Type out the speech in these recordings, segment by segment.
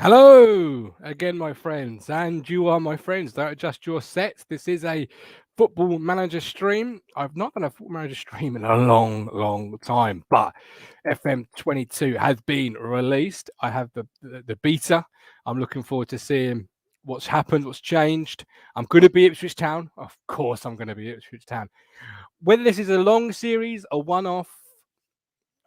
Hello again, my friends, and you are my friends. Don't adjust your sets. This is a football manager stream. I've not done a football manager stream in a long time, but FM22 has been released. I have the beta. I'm looking forward to seeing what's happened, what's changed. I'm going to be Ipswich Town. Of course, I'm going to be Ipswich Town. Whether this is a long series, a one-off,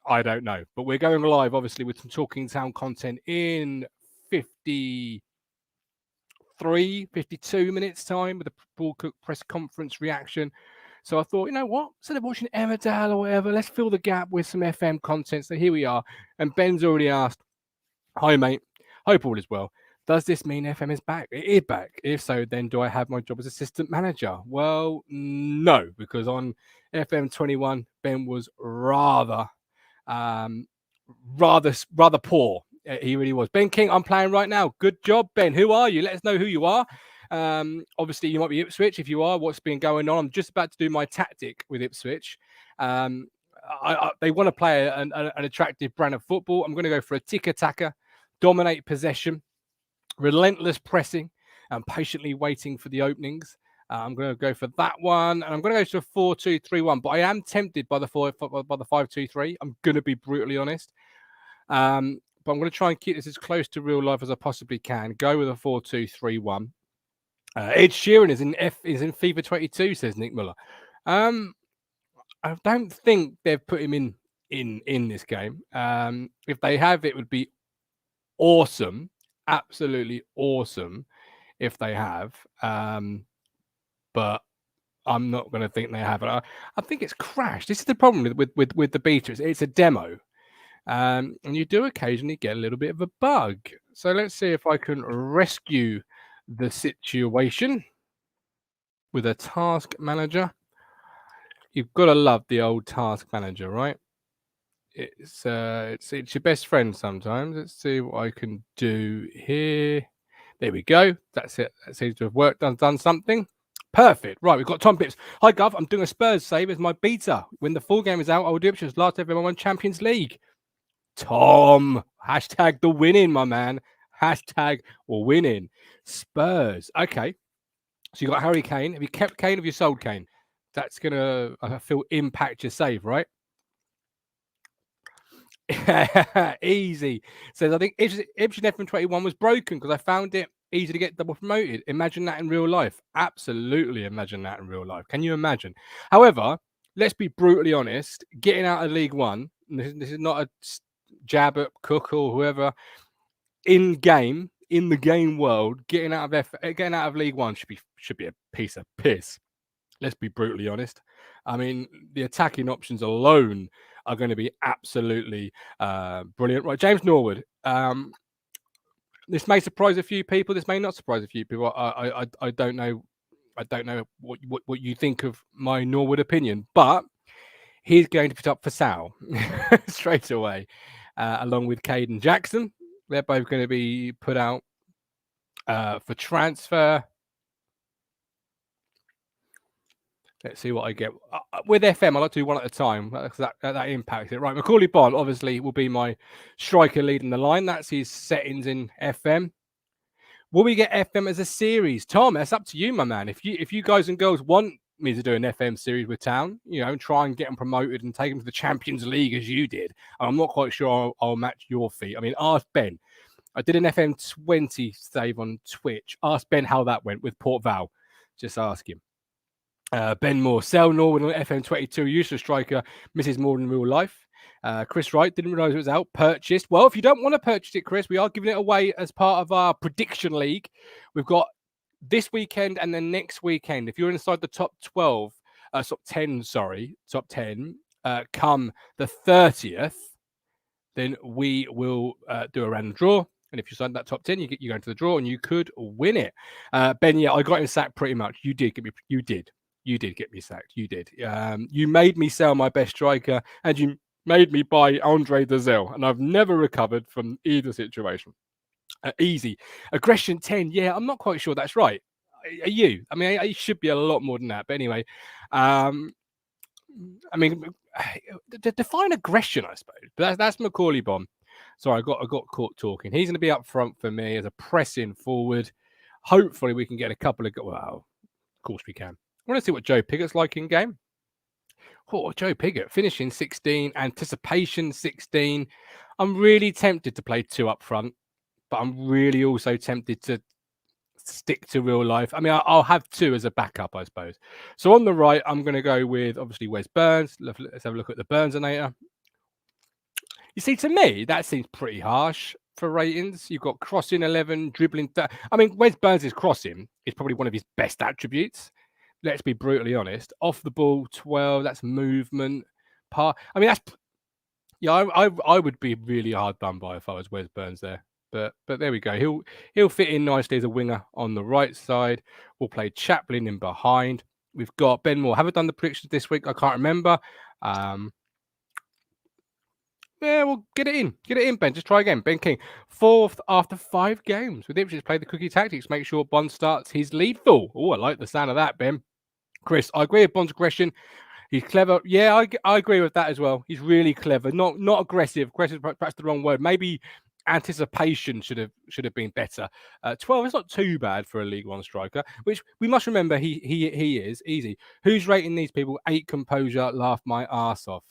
I don't know. But we're going live, obviously, with some Talking Town content in 52 minutes time with a Paul Cook press conference reaction. So I thought, you know what? Instead of watching Emmerdale or whatever, let's fill the gap with some FM content. So here we are. And Ben's already asked, hi, mate. Hope all is well. Does this mean FM is back? It is back. If so, then do I have my job as assistant manager? Well, no, because on FM21, Ben was rather poor. He really was. Ben King, I'm playing right now. Good job, Ben. Who are you? Let us know who you are. Obviously, you might be Ipswich. If you are, what's been going on? I'm just about to do my tactic with Ipswich. They want to play an attractive brand of football. I'm going to go for a tiki-taka, dominate possession, relentless pressing, and patiently waiting for the openings. I'm going to go for that one, and I'm going to go to a 4-2-3-1. But I am tempted by the 5-2-3. I'm going to be brutally honest. But I'm going to try and keep this as close to real life as I possibly can. Go with a 4-2-3-1. Ed Sheeran is in FIFA 22, says Nick Muller. I don't think they've put him in this game. If they have, it would be awesome, absolutely awesome if they have. But I'm not going to think they have it. I think it's crashed. This is the problem with the beta. It's a demo. And you do occasionally get a little bit of a bug. So let's see if I can rescue the situation with a task manager. You've got to love the old task manager, right? It's your best friend sometimes. Let's see what I can do here. There we go. That's it. That seems to have worked. Done something. Perfect. Right, we've got Tom Pips. Hi, Gov. I'm doing a Spurs save as my beta. When the full game is out, I will do Ipswich's last ever won Champions League. Tom, hashtag the winning, my man. Hashtag winning. Spurs. Okay. So you got Harry Kane. Have you kept Kane? Have you sold Kane? That's going to, I feel, impact your save, right? Easy. Says, I think Ipswich FM21 was broken because I found it easy to get double promoted. Imagine that in real life. Absolutely imagine that in real life. Can you imagine? However, let's be brutally honest. Getting out of League One, this is not a jab at Cook or whoever. In the game world, getting out of League One should be a piece of piss. Let's be brutally honest. I mean, the attacking options alone are going to be absolutely brilliant. Right, James Norwood. This may surprise a few people. This may not surprise a few people. I don't know. I don't know what you think of my Norwood opinion, but he's going to put up for sale straight away, along with Caden Jackson. They're both going to be put out for transfer. Let's see what I get. With FM, I like to do one at a time. That impacts it. Right, Macaulay Bond, obviously, will be my striker leading the line. That's his settings in FM. Will we get FM as a series? Tom, that's up to you, my man. If you guys and girls want me to do an FM series with Town, try and get them promoted and take them to the Champions League as you did, I'm not quite sure I'll match your feat. I mean, ask Ben. I did an FM20 save on Twitch. Ask Ben how that went with Port Val. Just ask him. Ben Moore, sell Norwood on FM22, useless striker, misses more than real life. Chris Wright, didn't realise it was out, purchased. Well, if you don't want to purchase it, Chris, we are giving it away as part of our prediction league. We've got this weekend and then next weekend. If you're inside the top 10, come the 30th, then we will do a random draw. And if you sign that top 10, you go into the draw and you could win it. Ben, yeah, I got him sacked pretty much. You did get me sacked. You did. You made me sell my best striker and you made me buy Andre Dazelle. And I've never recovered from either situation. Easy. Aggression 10. Yeah, I'm not quite sure that's right. Are you? I mean, it should be a lot more than that. But anyway, I mean, define aggression, I suppose. But that's Macaulay Bomb. Sorry, I got caught talking. He's going to be up front for me as a pressing forward. Hopefully, we can get a couple of. Well, of course we can. I want to see what Joe Pigot's like in game. Oh, Joe Pigot finishing 16, anticipation 16. I'm really tempted to play 2 up front, but I'm really also tempted to stick to real life. I mean, I'll have 2 as a backup, I suppose. So on the right, I'm going to go with obviously Wes Burns. Let's have a look at the Burnsinator. You see, to me, that seems pretty harsh for ratings. You've got crossing 11, dribbling. I mean, Wes Burns' crossing is probably one of his best attributes. Let's be brutally honest. Off the ball, 12. That's movement. I mean, that's. Yeah, I would be really hard done by if I was Wes Burns there. But there we go. He'll fit in nicely as a winger on the right side. We'll play Chaplin in behind. We've got Ben Moore. Have I done the predictions this week? I can't remember. Yeah, well, get it in. Get it in, Ben. Just try again. Ben King, 4th after 5 games. With Ipswich, play the cookie tactics. Make sure Bond starts his lethal. Oh, I like the sound of that, Ben. Chris, I agree with Bond's aggression. He's clever. Yeah, I agree with that as well. He's really clever. Not aggressive. Aggressive is perhaps the wrong word. Maybe anticipation should have been better. 12 is not too bad for a League One striker, which we must remember he is easy. Who's rating these people? 8 composure, laugh my arse off.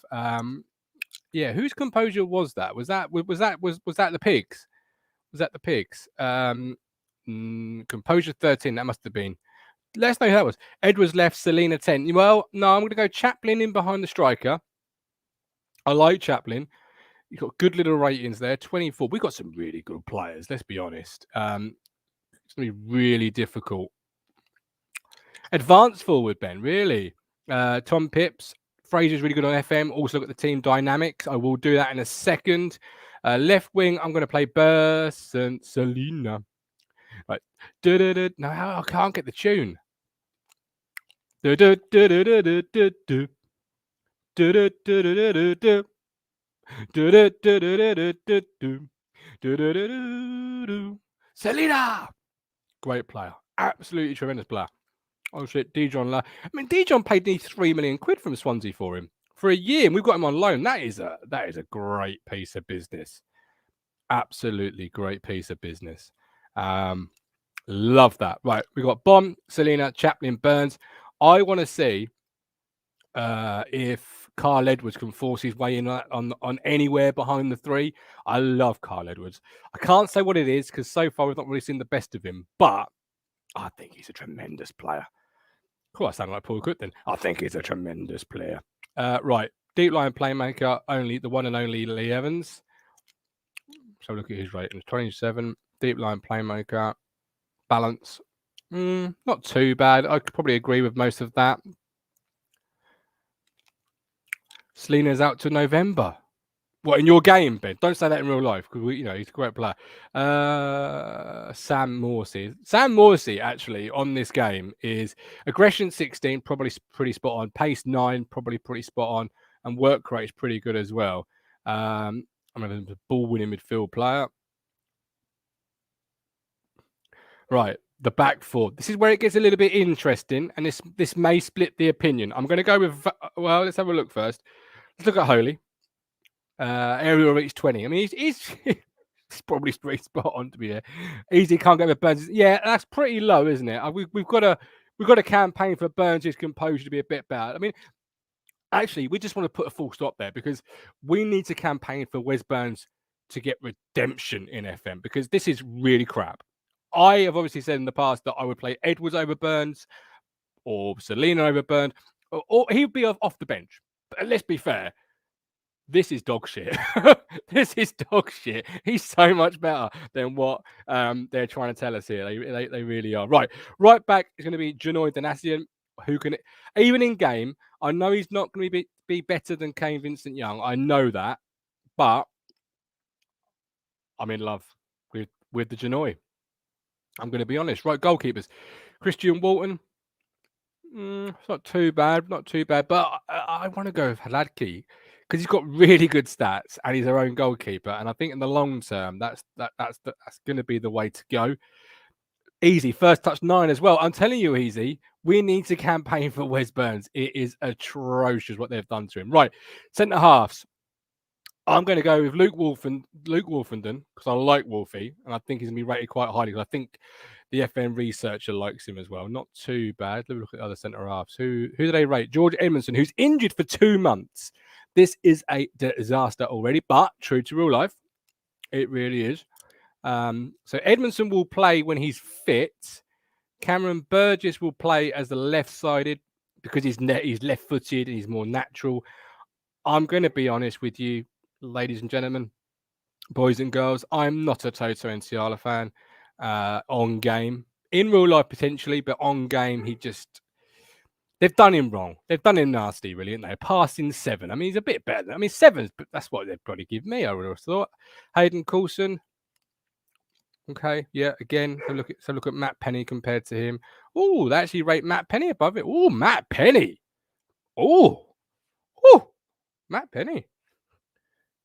Yeah, whose composure was that? Was that the Pigs? Was that the Pigs? Composure 13. That must have been. Let us know who that was. Edwards left, Selena 10. Well, no, I'm going to go Chaplin in behind the striker. I like Chaplin. You've got good little ratings there. 24. We've got some really good players. Let's be honest. It's going to be really difficult. Advanced forward, Ben. Really. Tom Pips. Fraser's really good on FM. Also look at the team dynamics. I will do that in a second. Left wing, I'm going to play Burst and Selena. Right. No, I can't get the tune. Selena! Great player. Absolutely tremendous player. Oh shit, Dijon. I mean, Dijon paid nearly £3 million from Swansea for him for a year, and we've got him on loan. That is a great piece of business. Absolutely great piece of business. Love that. Right, we've got Bond, Selena, Chaplin, Burns. I want to see if Carl Edwards can force his way in on anywhere behind the 3. I love Carl Edwards. I can't say what it is because so far we've not really seen the best of him, but I think he's a tremendous player. Cool, I sound like Paul Cook then. I think he's a tremendous player. Right, deep line playmaker, only the one and only Lee Evans. So look at his ratings. 27, deep line playmaker, balance. Not too bad. I could probably agree with most of that. Selena's out to November. What, in your game, Ben? Don't say that in real life because he's a great player. Sam Morsey. Sam Morsey actually on this game is aggression 16, probably pretty spot on. Pace 9, probably pretty spot on, and work rate is pretty good as well. I'm a ball-winning midfield player. Right, the back 4. This is where it gets a little bit interesting, and this may split the opinion. I'm going to go with. Well, let's have a look first. Let's look at Holy. Aerial reach 20. I mean, he's probably pretty spot on to be there. Easy, can't get with Burns. Yeah, that's pretty low, isn't it? We've got a campaign for Burns' composure to be a bit bad. I mean, actually, we just want to put a full stop there because we need to campaign for Wes Burns to get redemption in FM because this is really crap. I have obviously said in the past that I would play Edwards over Burns or Selena over Burns, or he would be off the bench. But let's be fair. This is dog shit. This is dog shit. He's so much better than what they're trying to tell us here. They really are. Right back is going to be Janoy Danassian, who can, even in game, I know he's not going to be better than Kane Vincent-Young. I know that. But I'm in love with the Janoy. I'm going to be honest. Right, goalkeepers. Christian Walton. It's not too bad. But I want to go with Hladky. Because he's got really good stats and he's our own goalkeeper. And I think in the long term, that's going to be the way to go. Easy. First touch 9 as well. I'm telling you, Easy, we need to campaign for Wes Burns. It is atrocious what they've done to him. Right. Centre halves. I'm going to go with Luke Wolfenden because I like Wolfie and I think he's going to be rated quite highly. I think the FM researcher likes him as well. Not too bad. Let me look at the other centre halves. Who do they rate? George Edmondson, who's injured for 2 months. This is a disaster already, but true to real life, it really is. So Edmondson will play when he's fit. Cameron Burgess will play as the left-sided because he's left-footed and he's more natural. I'm going to be honest with you, ladies and gentlemen, boys and girls. I'm not a Toto Nsiala fan on game. In real life, potentially, but on game, they've done him wrong. They've done him nasty, really, haven't they? Passing 7. I mean, he's a bit better. I mean, 7's, but that's what they'd probably give me, I would have thought. Hayden Coulson. Okay, yeah, again, so look at Matt Penny compared to him. Oh, they actually rate Matt Penny above it. Oh, Matt Penny. Oh, Matt Penny.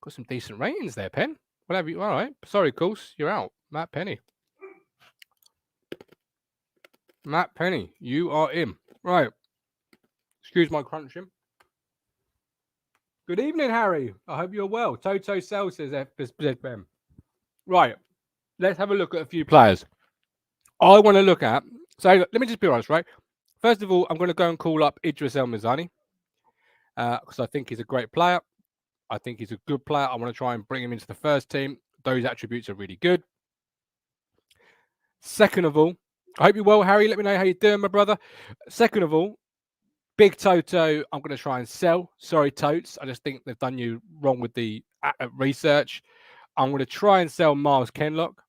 Got some decent ratings there, Pen. Whatever you, all right. Sorry, Course, you're out. Matt Penny. Matt Penny, you are in. Right. Excuse my crunching. Good evening, Harry. I hope you're well. Toto Cell says FBM. Right. Let's have a look at a few players. I want to look at. So let me just be honest, right? First of all, I'm going to go and call up Idris El Mizani because I think he's a great player. I think he's a good player. I want to try and bring him into the first team. Those attributes are really good. Second of all, I hope you're well, Harry. Let me know how you're doing, my brother. Second of all, Big Toto, I'm going to try and sell. Sorry, Totes. I just think they've done you wrong with the research. I'm going to try and sell Miles Kenlock,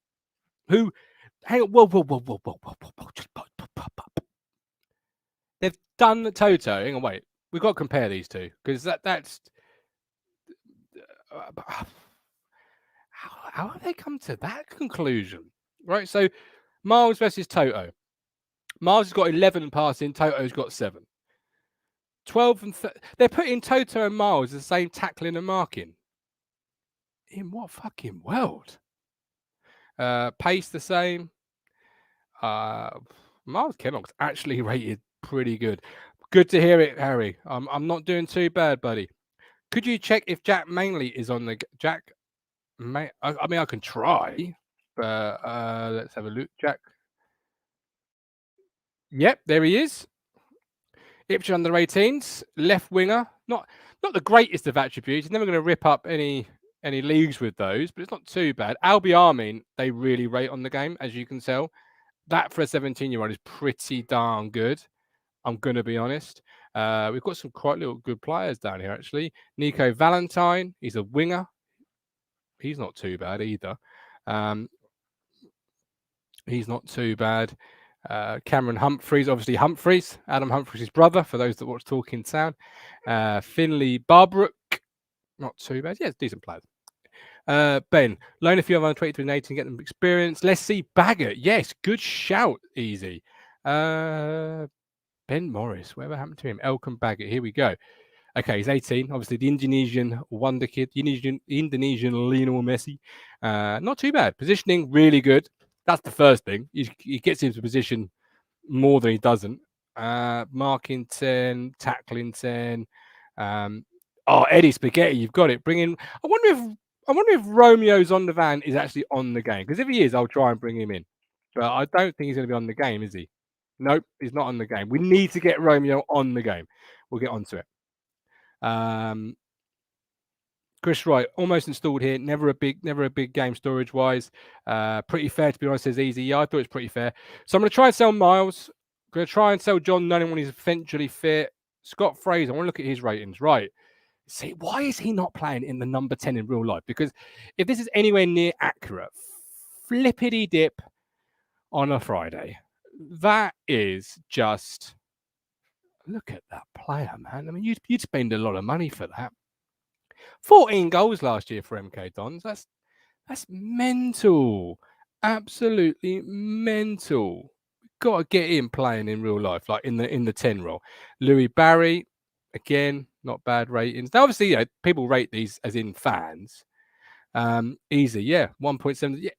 who, hang on, whoa. They've done the Toto. Hang on, wait. We've got to compare these two because that's. How have they come to that conclusion? Right. So Miles versus Toto. Miles has got 11 passing. Toto's got 7. 12 and they're putting Toto and Miles the same tackling and marking. In what fucking world? Pace the same. Miles Kenlock's actually rated pretty good. Good to hear it, Harry. I'm not doing too bad, buddy. Could you check if Jack Manley is on the Jack? I mean, I can try, but let's have a look. Jack. Yep, there he is. Ipswich under 18s, left winger. Not the greatest of attributes. He's never going to rip up any leagues with those, but it's not too bad. Albi Armin, they really rate on the game, as you can tell. That for a 17-year-old is pretty darn good. I'm going to be honest. We've got some quite little good players down here, actually. Nico Valentine, he's a winger. He's not too bad either. He's not too bad. Cameron Humphreys, obviously Humphreys, Adam Humphreys' brother, for those that watch Talking Town. Finley Barbrook, not too bad. Yeah, it's decent players. Ben, loan a few of under 23 and 18, get them experience. Let's see Baggett. Yes, good shout, easy. Ben Morris, whatever happened to him? Elkan Baggett, here we go. Okay, he's 18. Obviously, the Indonesian wonder kid, Indonesian Lionel Messi. Not too bad. Positioning, really good. That's the first thing. He gets into position more than he doesn't. Marking 10, tackling 10. Eddie Spaghetti, you've got it. Bring in. I wonder if Romeo's on the van is actually on the game. Because if he is, I'll try and bring him in. But I don't think he's going to be on the game, is he? Nope, he's not on the game. We need to get Romeo on the game. We'll get onto it. Chris Wright, almost installed here. Never a big game storage wise. Pretty fair, to be honest. Says easy. Yeah, I thought it's pretty fair. So I'm going to try and sell Miles. I'm going to try and sell John Nunning when he's eventually fit. Scott Fraser, I want to look at his ratings. Right. See, why is he not playing in the number 10 in real life? Because if this is anywhere near accurate, flippity dip on a Friday. That is just, look at that player, man. I mean, you'd spend a lot of money for that. 14 goals last year for MK Dons. That's mental. Absolutely mental. Got to get him playing in real life, like in the 10 role. Louis Barry, again, not bad ratings. Now, obviously, people rate these as in fans. Easy, yeah, 1.7. Yeah,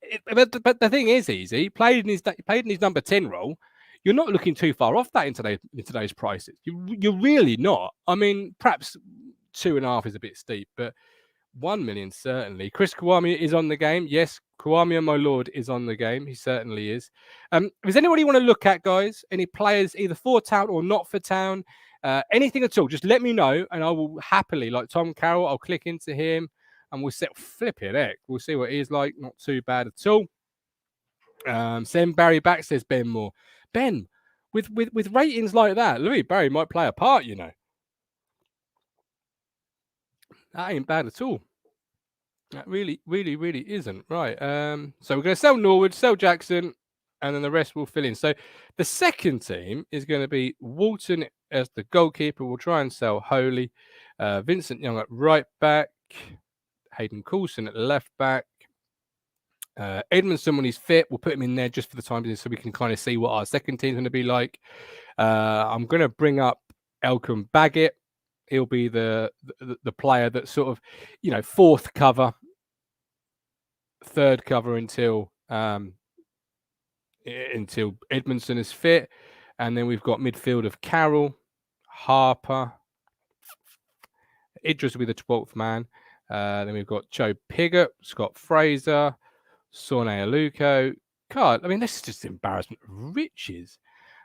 but the thing is, easy played in his number 10 role. You're not looking too far off that in today's prices. You're really not. I mean, perhaps 2.5 is a bit steep, but 1 million, certainly. Chris Kwame is on the game. Yes, Kwame, my lord, is on the game. He certainly is. Does anybody want to look at, guys? Any players either for town or not for town? Anything at all? Just let me know, and I will happily, like Tom Carroll, I'll click into him, and we'll set flip it. Heck, we'll see what he's like. Not too bad at all. Send Barry back, says Ben Moore. Ben, with ratings like that, Louis Barry might play a part, you know. That ain't bad at all. That really isn't. Right. So we're going to sell Norwood, sell Jackson, and then the rest will fill in. So the second team is going to be Walton as the goalkeeper. We'll try and sell Holy. Vincent Young at right back. Hayden Coulson at left back. Edmondson, when he's fit, we'll put him in there just for the time being so we can kind of see what our second team's going to be like. I'm going to bring up Elkin Baggett. He'll be the player that sort of, you know, fourth cover, third cover until Edmondson is fit. And then we've got midfield of Carroll, Harper. Idris will be the 12th man. Then we've got Joe Piggott, Scott Fraser, Sone Aluko. God, I mean, this is just embarrassment of riches.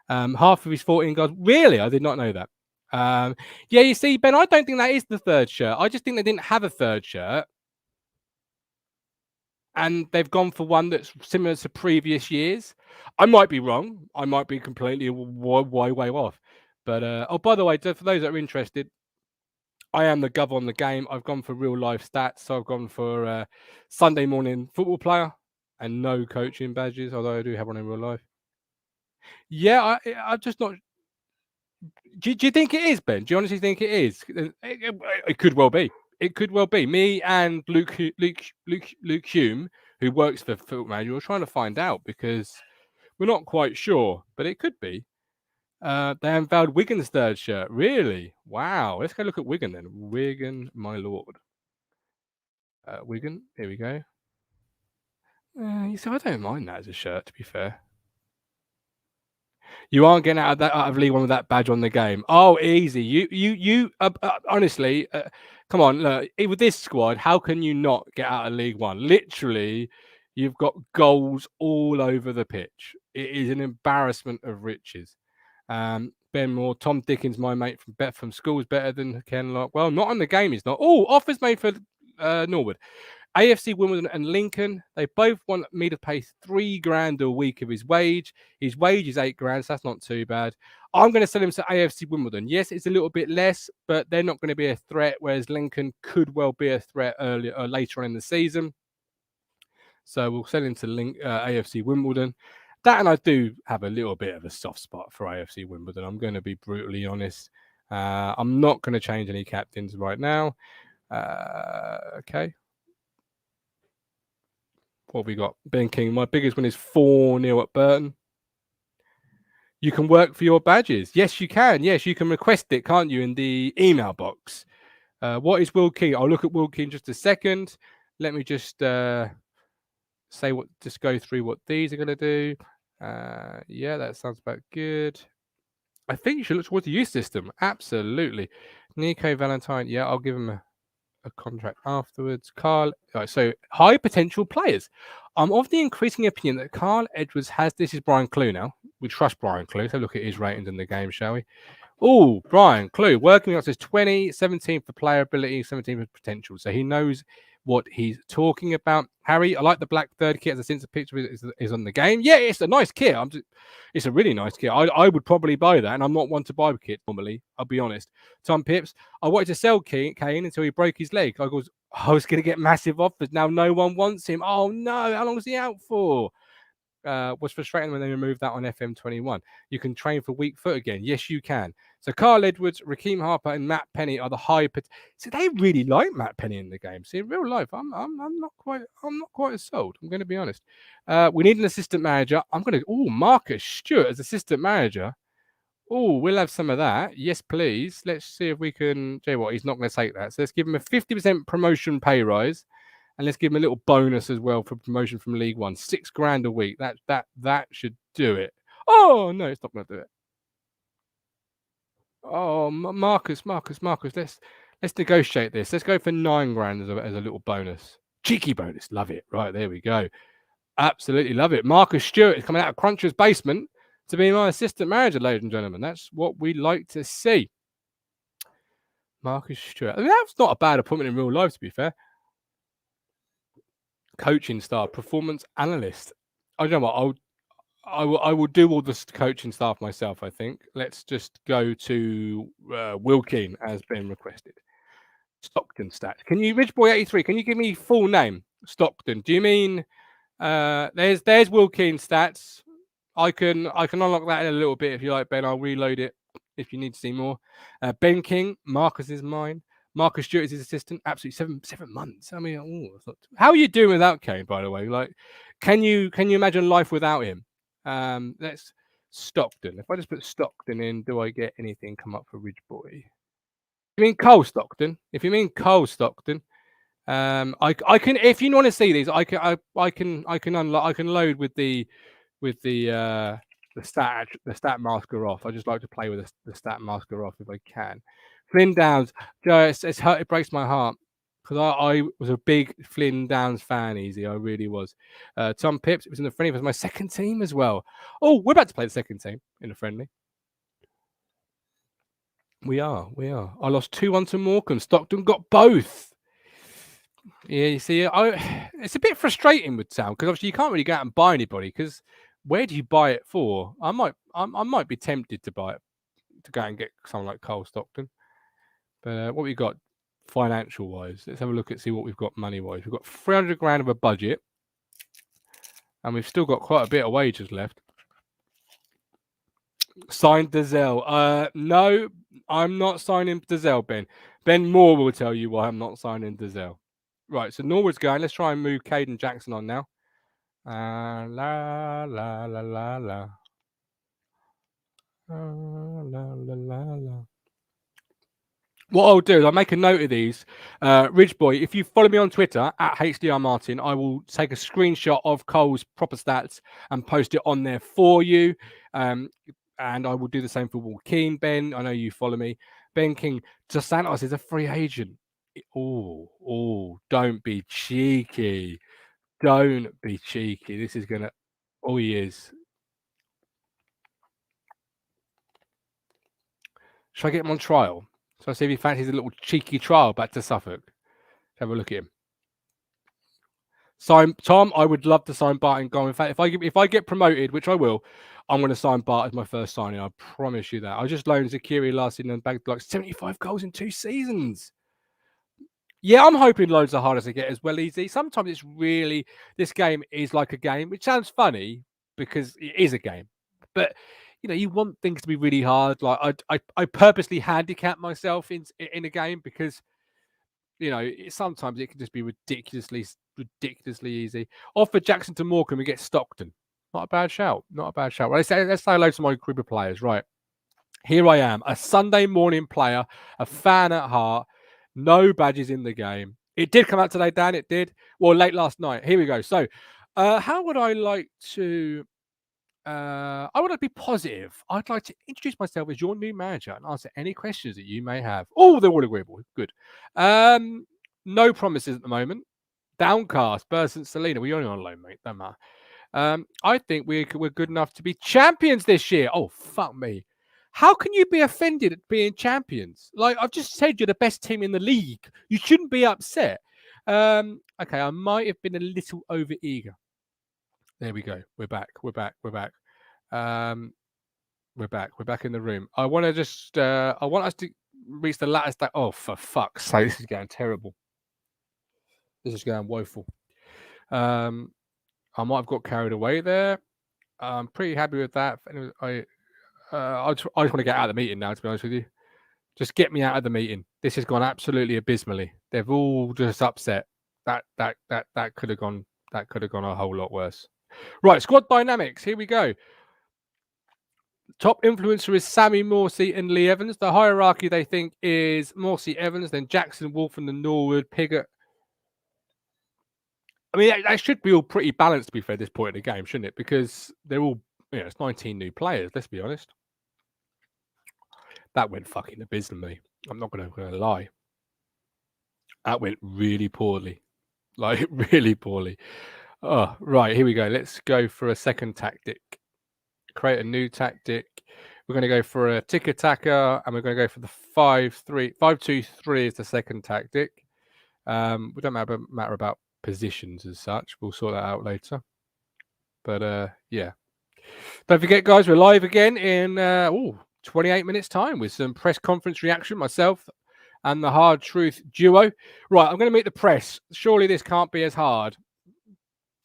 Half of his 14 goals. Really? I did not know that. Yeah, you see, Ben, I don't think that is the third shirt. I just think they didn't have a third shirt. And they've gone for one that's similar to previous years. I might be wrong. I might be completely way off. But, oh, by the way, for those that are interested, I am the gov on the game. I've gone for real life stats. So I've gone for Sunday morning football player and no coaching badges, although I do have one in real life. Yeah, I'm just not. Do you think it is, Ben? Do you honestly think it is? It could well be. It could well be. Me and Luke Hume, who works for Football Manager, are trying to find out because we're not quite sure, but it could be. They unveiled Wigan's third shirt. Really? Wow. Let's go look at Wigan then. Wigan, my lord. Wigan. Here we go. You see, I don't mind that as a shirt, to be fair. You aren't getting out of League One with that badge on the game. Oh, easy. You. Honestly, come on. Look, with this squad, how can you not get out of League One? Literally, you've got goals all over the pitch. It is an embarrassment of riches. Ben Moore, Tom Dickens, my mate from school, is better than Ken Locke. Well, not on the game. He's not. Oh, offers made for Norwood. AFC Wimbledon and Lincoln, they both want me to pay $3,000 a week of his wage. His wage is $8,000, so that's not too bad. I'm going to sell him to AFC Wimbledon. Yes, it's a little bit less, but they're not going to be a threat, whereas Lincoln could well be a threat earlier or later on in the season. So we'll sell him to AFC Wimbledon. That, and I do have a little bit of a soft spot for AFC Wimbledon. I'm going to be brutally honest. I'm not going to change any captains right now. Okay. What have we got? Ben King. My biggest one is 4-0 at Burton. You can work for your badges. Yes, you can. Yes, you can request it, can't you, in the email box? What is Will King? I'll look at Will King in just a second. Let me just go through what these are going to do. Yeah, that sounds about good. I think you should look towards the youth system. Absolutely. Nico Valentine. Yeah, I'll give him a contract afterwards. Carl, so high potential players. I'm of the increasing opinion that Carl Edwards has. This is Brian Clew now. We trust Brian Clew. So look at his ratings in the game, shall we? Oh, Brian Clew working on says 20, 17 for player ability, 17 for potential. So he knows what he's talking about. Harry, I like the black third kit. As I since the picture is on the game. Yeah, it's a nice kit. It's a really nice kit. I would probably buy that, and I'm not one to buy kits normally. I'll be honest. Tom Pips, I wanted to sell Kane until he broke his leg. I was going to get massive offers. Now no one wants him. Oh no, how long is he out for? Was frustrating when they removed that on FM21. You can train for weak foot again. Yes, you can. So Carl Edwards, Raheem Harper, and Matt Penny are the high. So they really like Matt Penny in the game. See, in real life, I'm not quite as sold. I'm going to be honest. We need an assistant manager. Marcus Stewart as assistant manager. Oh, we'll have some of that. Yes, please. Let's see if we can. Tell you what, he's not going to take that. So let's give him a 50% promotion pay rise. And let's give him a little bonus as well for promotion from League One. $6,000 a week. That should do it. Oh no, it's not going to do it. Oh, Marcus. Let's Let's negotiate this. Let's go for £9,000 as a little bonus. Cheeky bonus. Love it. Right, there we go. Absolutely love it. Marcus Stewart is coming out of Cruncher's basement to be my assistant manager, ladies and gentlemen. That's what we like to see. Marcus Stewart. I mean, that's not a bad appointment in real life, to be fair. Coaching staff, performance analyst. I don't know what I will do all the coaching staff myself, I think. Let's just go to Wilkeen as been requested. Stockton stats. Can you, Rich Boy 83? Can you give me full name? Stockton. Do you mean there's Wilkeen stats? I can unlock that in a little bit if you like, Ben. I'll reload it if you need to see more. Ben King, Marcus is mine. Marcus Stewart is his assistant. Absolutely 7 months. I mean, how are you doing without Kane? By the way, like, can you imagine life without him? Let's Stockton. If I just put Stockton in, do I get anything come up for Ridge Boy? You mean Cole Stockton? If you mean Cole Stockton, I can. If you want to see these, I can unlock. I can load with the stat masker off. I just like to play with the stat masker off if I can. Flynn Downs, Joe, it's hurt. It breaks my heart because I was a big Flynn Downs fan. Easy, I really was. Tom Pips, it was in the friendly. It was my second team as well. Oh, we're about to play the second team in the friendly. We are. I lost 2-1 to Morecambe. Stockton got both. Yeah, you see, it's a bit frustrating with Town because obviously you can't really go out and buy anybody because where do you buy it for? I might be tempted to buy it to go and get someone like Cole Stockton. But what we got financial wise, let's have a look at see what we've got money wise. We've got £300,000 of a budget, and we've still got quite a bit of wages left. Signed Dazelle. No, I'm not signing Dazelle, Ben. Ben Moore will tell you why I'm not signing Dazelle. Right, so Norwood's going. Let's try and move Caden Jackson on now. La la la la la. La la la la. What I'll do is I'll make a note of these. Ridge Boy, if you follow me on Twitter at HDR Martin, I will take a screenshot of Cole's proper stats and post it on there for you. And I will do the same for Wilkeen. Ben, I know you follow me. Ben King, Dos Santos is a free agent. Oh, don't be cheeky. Don't be cheeky. This is going to... Oh, he is. Should I get him on trial? So I see if he fancies a little cheeky trial back to Suffolk. Let's have a look at him. Sign Tom. I would love to sign Bart and go. In fact, if I get promoted, which I will, I'm going to sign Bart as my first signing. I promise you that. I just loaned Zakiri last season and bagged like 75 goals in 2 seasons. Yeah, I'm hoping loads are harder to get as well. Easy. Sometimes it's really this game is like a game, which sounds funny because it is a game, but you want things to be really hard. Like I purposely handicap myself in a game because sometimes it can just be ridiculously easy. Offer Jackson to Morecambe and get Stockton. Not a bad shout. Right, let's say hello to my group of players. Right, here I am, a Sunday morning player, a fan at heart. No badges in the game. It did come out today, Dan. It did. Well, late last night. Here we go. So, how would I like to? I would like to be positive. I'd like to introduce myself as your new manager and answer any questions that you may have. Oh, they're all agreeable. Good. No promises at the moment. Downcast. Burson Selena. We're only on loan, mate. Don't matter. I think we're good enough to be champions this year. Oh, fuck me. How can you be offended at being champions? Like I've just said, you're the best team in the league. You shouldn't be upset. Okay, I might have been a little over eager. There we go. We're back. We're back in the room. I want to just. I want us to reach the latter stage. Oh, for fuck's sake! This is going terrible. This is going woeful. I might have got carried away there. I'm pretty happy with that. I just want to get out of the meeting now, to be honest with you. Just get me out of the meeting. This has gone absolutely abysmally. They've all just upset. That could have gone a whole lot worse. Right, squad dynamics. Here we go. Top influencer is Sammy Morsey and Lee Evans. The hierarchy they think is Morsey, Evans, then Jackson, Wolf, and the Norwood, Piggott. I mean, that should be all pretty balanced, to be fair, at this point in the game, shouldn't it? Because they're all, it's 19 new players, let's be honest. That went fucking abysmally. I'm not going to lie. That went really poorly. Like, really poorly. Oh, right. Here we go. Let's go for a second tactic. Create a new tactic. We're going to go for a tick-attacker, and we're going to go for the 5-2-3 is the second tactic. We don't matter about positions as such. We'll sort that out later. But yeah. Don't forget, guys, we're live again in 28 minutes time with some press conference reaction, myself and the Hard Truth duo. Right, I'm going to meet the press. Surely this can't be as hard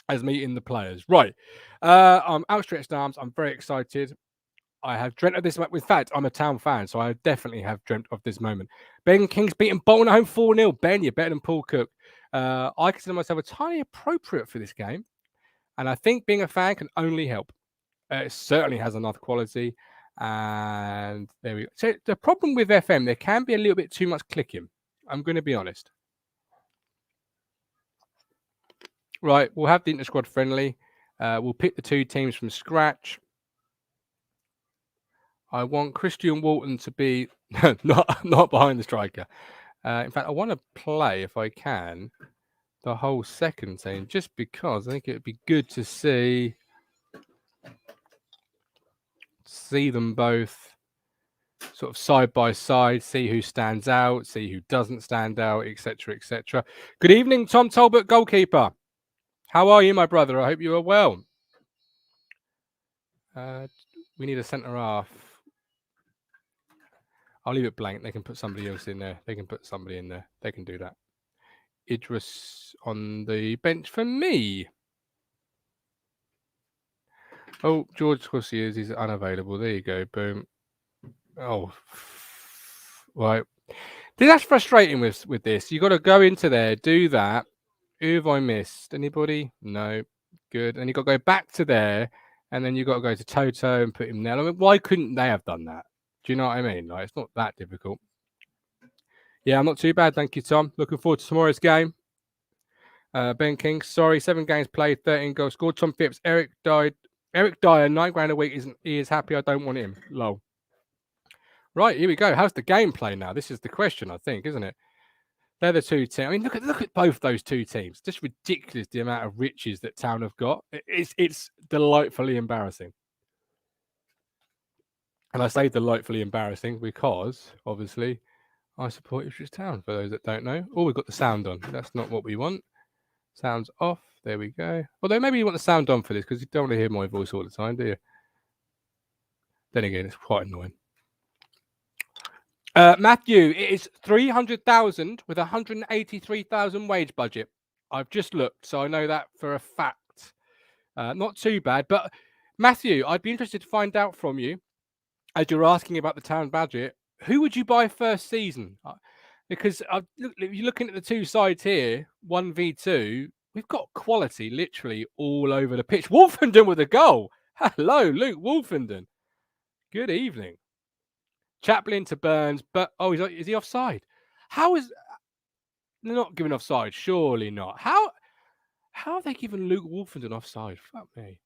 as meeting the players. Right, I'm outstretched arms. I'm very excited. I have dreamt of this. In fact, I'm a Town fan, so I definitely have dreamt of this moment. Ben King's beating Bolton at home 4-0. Ben, you're better than Paul Cook. I consider myself entirely appropriate for this game, and I think being a fan can only help. It certainly has enough quality. And there we go. So the problem with FM, there can be a little bit too much clicking. I'm going to be honest. Right, we'll have the inter-squad friendly. We'll pick the two teams from scratch. I want Christian Walton to be not behind the striker. In fact, I want to play, if I can, the whole second team, just because I think it would be good to see them both sort of side by side, see who stands out, see who doesn't stand out, etc., etc. Good evening, Tom Talbot, goalkeeper. How are you, my brother? I hope you are well. We need a centre half. I'll leave it blank. They can put somebody else in there. They can put somebody in there. They can do that. Idris on the bench for me. Oh, George Hussey is unavailable. There you go. Boom. Oh, right. That's frustrating with this. You got to go into there, do that. Who have I missed? Anybody? No. Good. And you got to go back to there, and then you got to go to Toto and put him there. I mean, why couldn't they have done that? Do you know what I mean? Like, it's not that difficult. Yeah, I'm not too bad, thank you, Tom. Looking forward to tomorrow's game. Ben King, sorry, 7 games played, 13 goals scored. Tom Phillips, Eric Dyer, £9 a week. He is happy. I don't want him. Lol. Right, here we go. How's the gameplay now? This is the question, I think, isn't it? They're the two teams. I mean, look at both those two teams. Just ridiculous the amount of riches that Town have got. It's delightfully embarrassing. And I say delightfully embarrassing because, obviously, I support Ipswich Town, for those that don't know. Oh, we've got the sound on. That's not what we want. Sound's off. There we go. Although maybe you want the sound on for this because you don't want to hear my voice all the time, do you? Then again, it's quite annoying. Matthew, it is 300,000 with 183,000 wage budget. I've just looked, so I know that for a fact. Not too bad, but Matthew, I'd be interested to find out from you, as you're asking about the Town budget, who would you buy first season? Because if you're looking at the two sides here, 1v2, we've got quality literally all over the pitch. Wolfenden with a goal. Hello, Luke Wolfenden. Good evening. Chaplin to Burns, but is he offside? How is they're not giving offside? Surely not. How have they given Luke Wolfenden offside? Fuck me.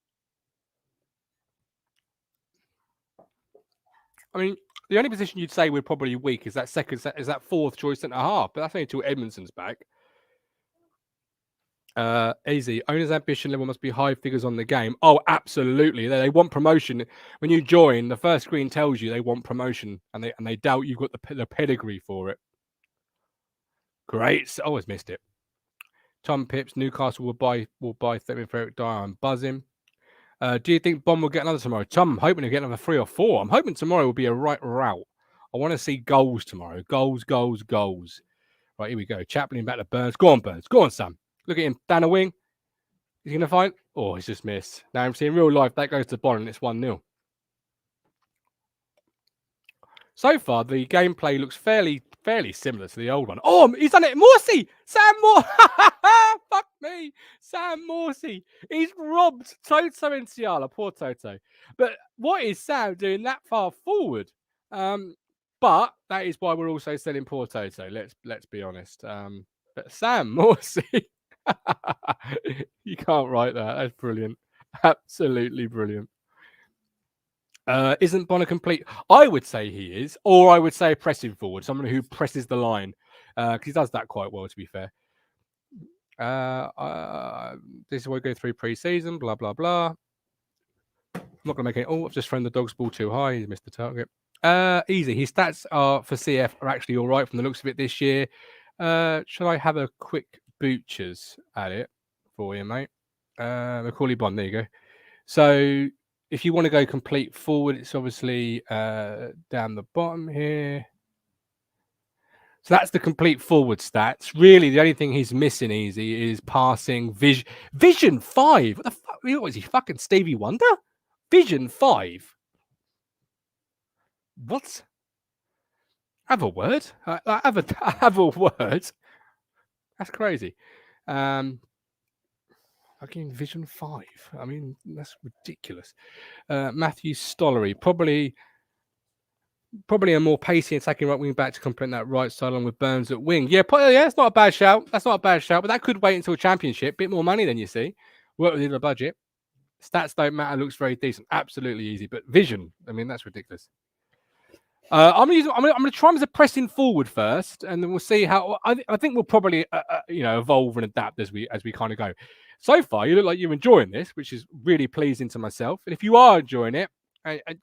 I mean, the only position you'd say we're probably weak is that fourth choice centre half, but that's only until Edmondson's back. Easy. Owner's ambition level must be high figures on the game. Oh, absolutely. They want promotion. When you join, the first screen tells you they want promotion, and they doubt you've got the pedigree for it. Great. Always missed it. Tom Pips, Newcastle will buy Thurman for Eric Dyer. I'm buzzing. Do you think Bond will get another tomorrow? Tom, I'm hoping to get another 3 or 4. I'm hoping tomorrow will be a right route. I want to see goals tomorrow. Goals. Right, here we go. Chaplin back to Burns. Go on, Burns. Go on, Sam. Look at him. Down a wing. He's going to find... Oh, he's just missed. Now, I'm seeing real life. That goes to Bond, and it's 1-0. So far, the gameplay looks fairly similar to the old one. Oh, he's done it. Morsey! Sam Morsey! Fuck me. Sam Morsey. He's robbed Toto Enciala. Poor Toto. But what is Sam doing that far forward? But that is why we're also selling poor Toto. Let's be honest. But Sam Morsey... You can't write that. That's brilliant. Absolutely brilliant. Isn't Bonner complete? I would say he is, or I would say pressing forward, someone who presses the line. because he does that quite well, to be fair. This is why we go through pre-season, blah, blah, blah. I'm not going to make it. Oh, I've just thrown the dog's ball too high. He's missed the target. Easy. His stats are for CF are actually all right from the looks of it this year. Shall I have a quick butchers at it for you, mate? Macaulay Bond, there you go. So if you want to go complete forward, it's obviously down the bottom here. So that's the complete forward stats. Really, the only thing he's missing, Easy, is passing Vision 5. What the fuck? What is he, fucking Stevie Wonder? Vision 5. What? Have a word. Have a word. That's crazy. Fucking Vision 5. I mean, that's ridiculous. Matthew Stollery, probably a more pacey attacking right wing back to complement that right side along with Burns at wing. Yeah, it's not a bad shout. That's not a bad shout, but that could wait until Championship. Bit more money than you see. Work within the budget. Stats don't matter. Looks very decent. Absolutely easy. But vision, I mean, that's ridiculous. I'm gonna try him as a pressing forward first, and then we'll see how. I think we'll probably evolve and adapt as we kind of go. So far, you look like you're enjoying this, which is really pleasing to myself. And if you are enjoying it,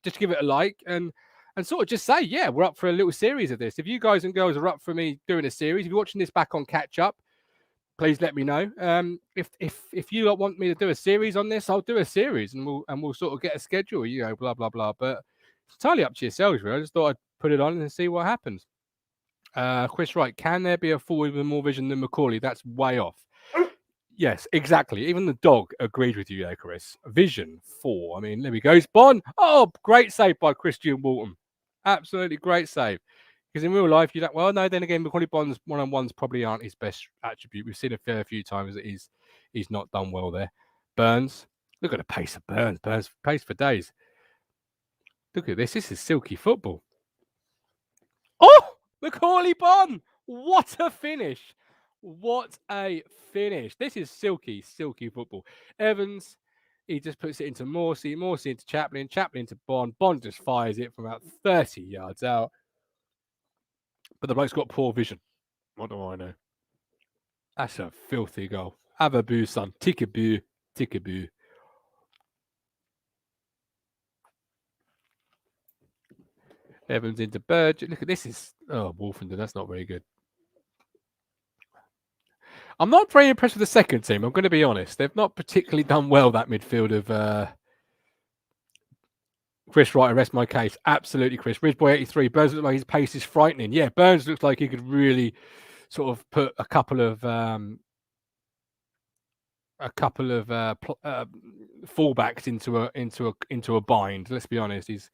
just give it a like and sort of just say, yeah, we're up for a little series of this. If you guys and girls are up for me doing a series, if you're watching this back on catch up, please let me know. If you want me to do a series on this, I'll do a series, and we'll sort of get a schedule, blah blah blah. But it's entirely up to yourselves, really. I just thought I'd put it on and see what happens. Chris Wright, can there be a forward with more vision than Macaulay? That's way off. Yes, exactly. Even the dog agreed with you there, Chris. Vision 4. I mean, there we go. Spawn. Oh, great save by Christian Walton. Absolutely great save. Because in real life, you don't. Well, no. Then again, Macaulay Bond's one-on-ones probably aren't his best attribute. We've seen a fair few times that he's not done well there. Burns. Look at the pace of Burns. Burns pace for days. Look at this. This is silky football. Oh, Macaulay Bond. What a finish. What a finish. This is silky football. Evans, he just puts it into Morsey into Chaplin into Bond. Bond just fires it from about 30 yards out. But the bloke's got poor vision. What do I know? That's a filthy goal. Have a boo, son. Tick a boo. Tick a boo. Evans into Burge. Look at this. Wolfenden. That's not very good. I'm not very impressed with the second team. I'm going to be honest. They've not particularly done well, that midfield of Chris Wright. I rest my case. Absolutely, Chris. Ridgeboy 83. Burns looks like his pace is frightening. Yeah, Burns looks like he could really sort of put a couple of fullbacks into a bind. Let's be honest. He's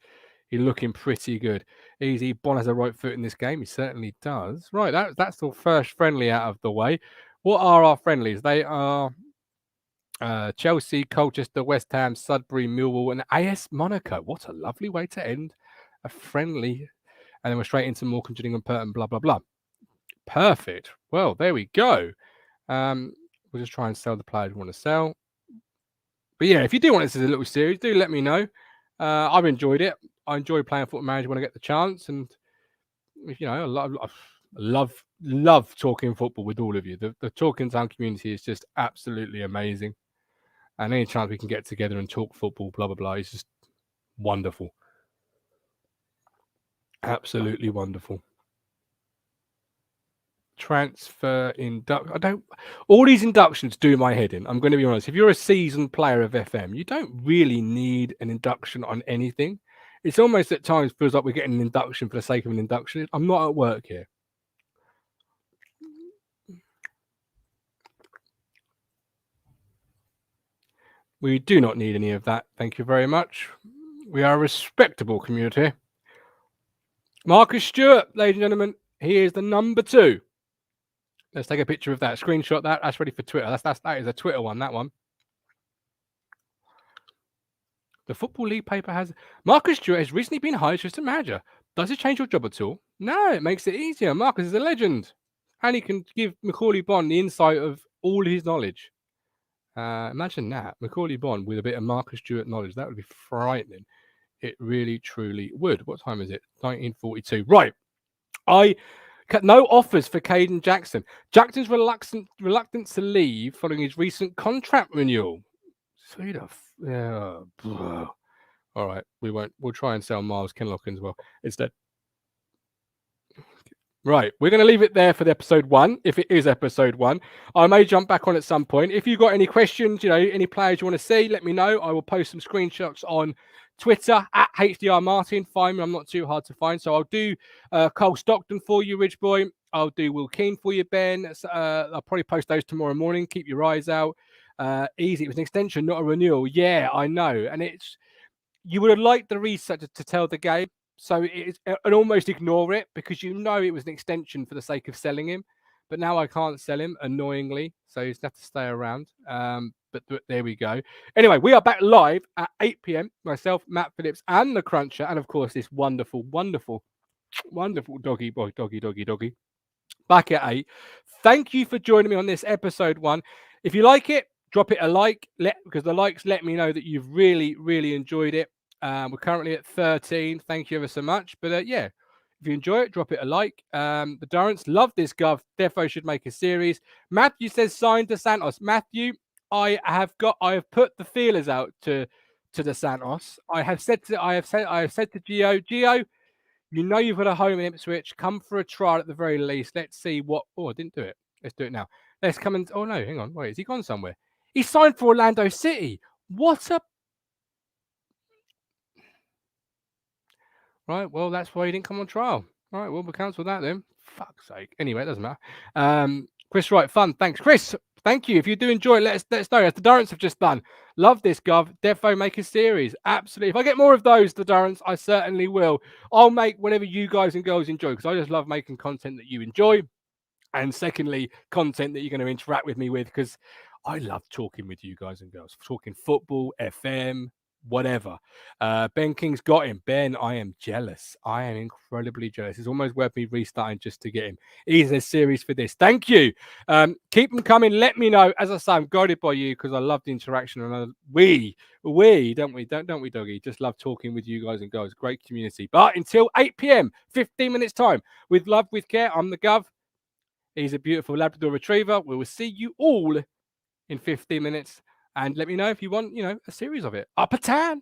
looking pretty good. Easy. Bond has a right foot in this game. He certainly does. Right, that's the first friendly out of the way. What are our friendlies? They are Chelsea, Colchester, West Ham, Sudbury, Millwall, and AS Monaco. What a lovely way to end a friendly. And then we're straight into Morecambe, Gillingham, Purton, blah, blah, blah. Perfect. Well, there we go. We'll just try and sell the players we want to sell. But yeah, if you do want this as a little series, do let me know. I've enjoyed it. I enjoy playing Football Manager when I get the chance. And, I love talking football with all of you. The Talking Town community is just absolutely amazing. And any chance we can get together and talk football, blah, blah, blah, is just wonderful. Absolutely wonderful. Transfer all these inductions do my head in. I'm going to be honest. If you're a seasoned player of FM, you don't really need an induction on anything. It's almost at times feels like we're getting an induction for the sake of an induction. I'm not at work here. We do not need any of that. Thank you very much. We are a respectable community. Marcus Stewart, ladies and gentlemen, he is the number 2. Let's take a picture of that. Screenshot that. That's ready for Twitter. That is a Twitter one, that one. The Football League paper has... Marcus Stewart has recently been hired as assistant manager. Does it change your job at all? No, it makes it easier. Marcus is a legend. And he can give Macaulay Bond the insight of all his knowledge. Imagine that. Macaulay Bond with a bit of Marcus Stewart knowledge. That would be frightening. It really, truly would. What time is it? 1942. Right. No offers for Caden Jackson. Jackson's reluctant to leave following his recent contract renewal. Sweet of yeah. All right, we won't. We'll try and sell Miles Kinlock as well instead. Right, we're going to leave it there for the episode 1, if it is episode 1. I may jump back on at some point. If you've got any questions, any players you want to see, let me know. I will post some screenshots on Twitter at HDR Martin. Find me, I'm not too hard to find. So I'll do Cole Stockton for you, Ridge Boy. I'll do Will Keane for you, Ben. I'll probably post those tomorrow morning. Keep your eyes out. Easy. It was an extension, not a renewal. Yeah, I know. And you would have liked the research to tell the game. So and almost ignore it because it was an extension for the sake of selling him. But now I can't sell him, annoyingly. So he's going to have to stay around. But there we go. Anyway, we are back live at 8 p.m. Myself, Matt Phillips, and the Cruncher. And of course, this wonderful, wonderful, wonderful doggy boy, doggy. Back at 8. Thank you for joining me on this episode 1. If you like it, drop it a like. Because the likes let me know that you've really, really enjoyed it. We're currently at 13. Thank you ever so much. But if you enjoy it, drop it a like. The Durrants love this gov. Defo should make a series. Matthew says sign to Santos. Matthew, I have put the feelers out to the Santos. I have said to Gio, you've got a home in Ipswich. Come for a trial at the very least. Let's see what. Oh, I didn't do it. Let's do it now. Let's come and. Oh no, hang on. Wait, has he gone somewhere? He signed for Orlando City. What a. Right, well, that's why he didn't come on trial. All right, well, we'll cancel that then. Fuck's sake. Anyway, it doesn't matter. Chris Wright, fun. Thanks, Chris. Thank you. If you do enjoy it, let us know. As the Durrants have just done. Love this, Gov. Defo make a series. Absolutely. If I get more of those, the Durrants, I certainly will. I'll make whatever you guys and girls enjoy because I just love making content that you enjoy. And secondly, content that you're going to interact with me with because I love talking with you guys and girls. Talking football, FM, whatever. Ben King's got him. Ben, I am jealous. I am incredibly jealous. It's almost worth me restarting just to get him. He's a series for this. Thank you. Keep them coming. Let me know. As I say, I'm guided by you because I love the interaction. And we, don't we, doggy? Just love talking with you guys and girls. Great community. But until 8 p.m., 15 minutes time. With love, with care, I'm the Gov. He's a beautiful Labrador Retriever. We will see you all in 15 minutes. And let me know if you want, a series of it. Uppa Town.